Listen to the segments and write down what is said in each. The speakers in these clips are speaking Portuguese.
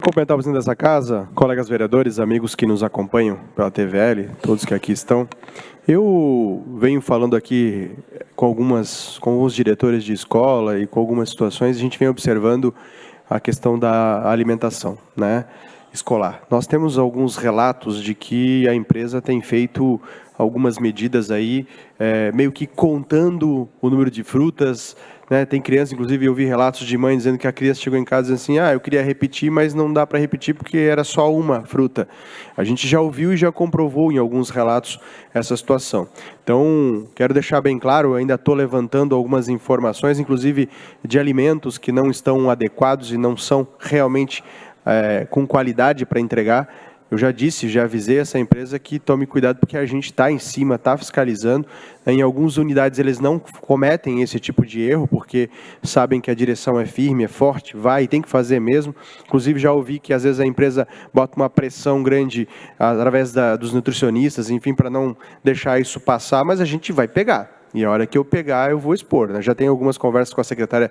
Cumprimentar o presidente dessa casa, colegas vereadores, amigos que nos acompanham pela TVL, todos que aqui estão. Eu venho falando aqui com alguns diretores de escola e com algumas situações, a gente vem observando a questão da alimentação, né, escolar. Nós temos alguns relatos de que a empresa tem feito algumas medidas aí, meio que contando o número de frutas, né? Tem criança, inclusive eu vi relatos de mãe dizendo que a criança chegou em casa dizendo assim, eu queria repetir, mas não dá para repetir porque era só uma fruta. A gente já ouviu e já comprovou em alguns relatos essa situação. Então, quero deixar bem claro, eu ainda estou levantando algumas informações, inclusive de alimentos que não estão adequados e não são realmente com qualidade para entregar. Eu já disse, já avisei essa empresa que tome cuidado porque a gente está em cima, está fiscalizando. Em algumas unidades eles não cometem esse tipo de erro porque sabem que a direção é firme, é forte, vai e tem que fazer mesmo. Inclusive já ouvi que às vezes a empresa bota uma pressão grande através dos nutricionistas, enfim, para não deixar isso passar, mas a gente vai pegar. E a hora que eu pegar, eu vou expor, né? Já tenho algumas conversas com a secretária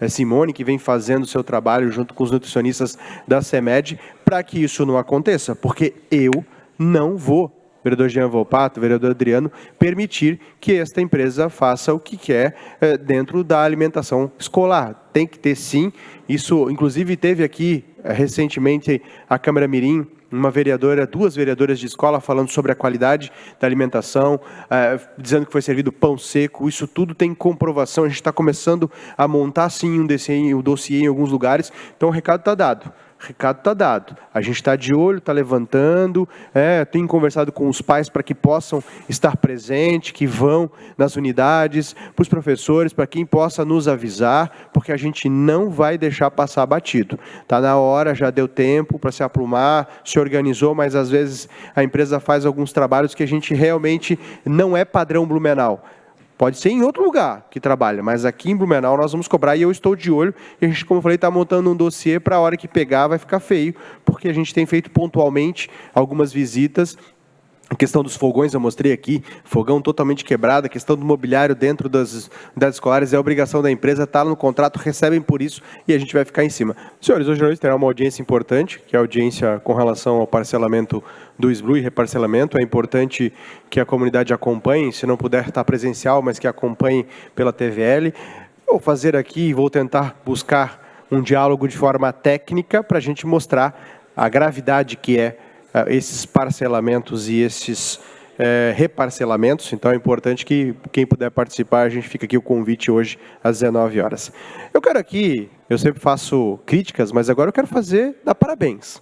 Simone, que vem fazendo o seu trabalho junto com os nutricionistas da CEMED, para que isso não aconteça, porque eu não vou, vereador Jean Volpato, vereador Adriano, permitir que esta empresa faça o que quer dentro da alimentação escolar. Tem que ter sim, isso inclusive teve aqui recentemente a Câmara Mirim, duas vereadoras de escola falando sobre a qualidade da alimentação, dizendo que foi servido pão seco, isso tudo tem comprovação, a gente está começando a montar sim um dossiê em alguns lugares, então o recado está dado. Recado está dado. A gente está de olho, está levantando, tenho conversado com os pais para que possam estar presentes, que vão nas unidades, para os professores, para quem possa nos avisar, porque a gente não vai deixar passar batido. Está na hora, já deu tempo para se aplumar, se organizou, mas às vezes a empresa faz alguns trabalhos que a gente realmente não é padrão Blumenau. Pode ser em outro lugar que trabalha, mas aqui em Blumenau nós vamos cobrar e eu estou de olho. E a gente, como eu falei, está montando um dossiê para a hora que pegar vai ficar feio, porque a gente tem feito pontualmente algumas visitas. A questão dos fogões, eu mostrei aqui, fogão totalmente quebrado, a questão do mobiliário dentro das unidades escolares é obrigação da empresa, está no contrato, recebem por isso e a gente vai ficar em cima. Senhores, hoje à noite terá uma audiência importante, que é a audiência com relação ao parcelamento do SBLU e reparcelamento. É importante que a comunidade acompanhe, se não puder estar presencial, mas que acompanhe pela TVL. Vou fazer aqui, vou tentar buscar um diálogo de forma técnica para a gente mostrar a gravidade que é esses parcelamentos e esses reparcelamentos. Então é importante que quem puder participar, a gente fica aqui o convite hoje às 19 horas. Eu quero aqui, eu sempre faço críticas, mas agora eu quero dar parabéns.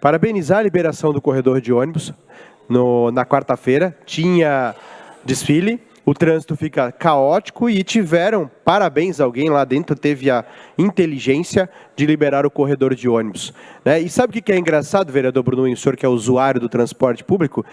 Parabenizar a liberação do corredor de ônibus. Na quarta-feira tinha desfile, o trânsito fica caótico e parabéns, alguém lá dentro teve a inteligência de liberar o corredor de ônibus, né? E sabe o que é engraçado, vereador Bruno, o senhor que é usuário do transporte público?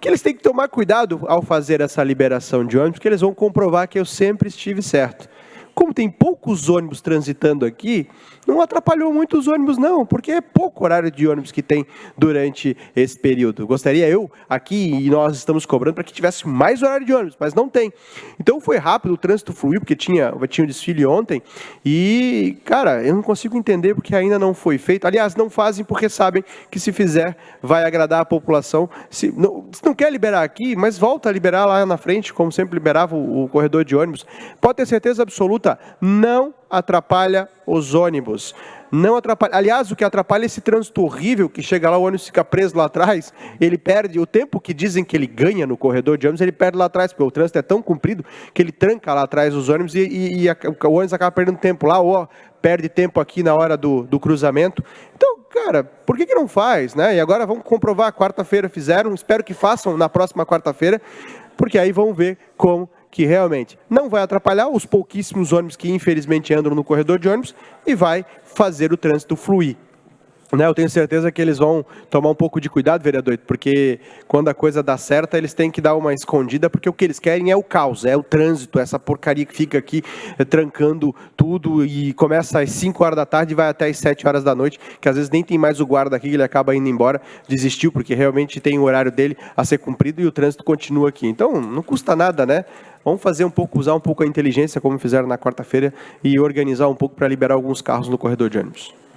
Que eles têm que tomar cuidado ao fazer essa liberação de ônibus, porque eles vão comprovar que eu sempre estive certo. Como tem poucos ônibus transitando aqui, não atrapalhou muito os ônibus não, porque é pouco horário de ônibus que tem durante esse período. Gostaria aqui, e nós estamos cobrando para que tivesse mais horário de ônibus, mas não tem. Então foi rápido, o trânsito fluiu, porque tinha um desfile ontem, e, cara, eu não consigo entender porque ainda não foi feito. Aliás, não fazem porque sabem que se fizer, vai agradar a população. Se não quer liberar aqui, mas volta a liberar lá na frente, como sempre liberava o corredor de ônibus. Pode ter certeza absoluta, não atrapalha os ônibus. Não atrapalha. Aliás, o que atrapalha é esse trânsito horrível que chega lá, o ônibus fica preso lá atrás, ele perde o tempo que dizem que ele ganha no corredor de ônibus, ele perde lá atrás, porque o trânsito é tão comprido que ele tranca lá atrás os ônibus e o ônibus acaba perdendo tempo lá, ou perde tempo aqui na hora do cruzamento. Então, cara, por que não faz, né? E agora vamos comprovar, quarta-feira fizeram, espero que façam na próxima quarta-feira, porque aí vão ver como que realmente não vai atrapalhar os pouquíssimos ônibus que infelizmente andam no corredor de ônibus e vai fazer o trânsito fluir. Eu tenho certeza que eles vão tomar um pouco de cuidado, vereador, porque quando a coisa dá certa, eles têm que dar uma escondida, porque o que eles querem é o caos, é o trânsito, essa porcaria que fica aqui trancando tudo e começa às 5 horas da tarde e vai até às 7 horas da noite, que às vezes nem tem mais o guarda aqui, ele acaba indo embora, desistiu, porque realmente tem o horário dele a ser cumprido e o trânsito continua aqui. Então, não custa nada, né? Vamos usar um pouco a inteligência, como fizeram na quarta-feira, e organizar um pouco para liberar alguns carros no corredor de ônibus.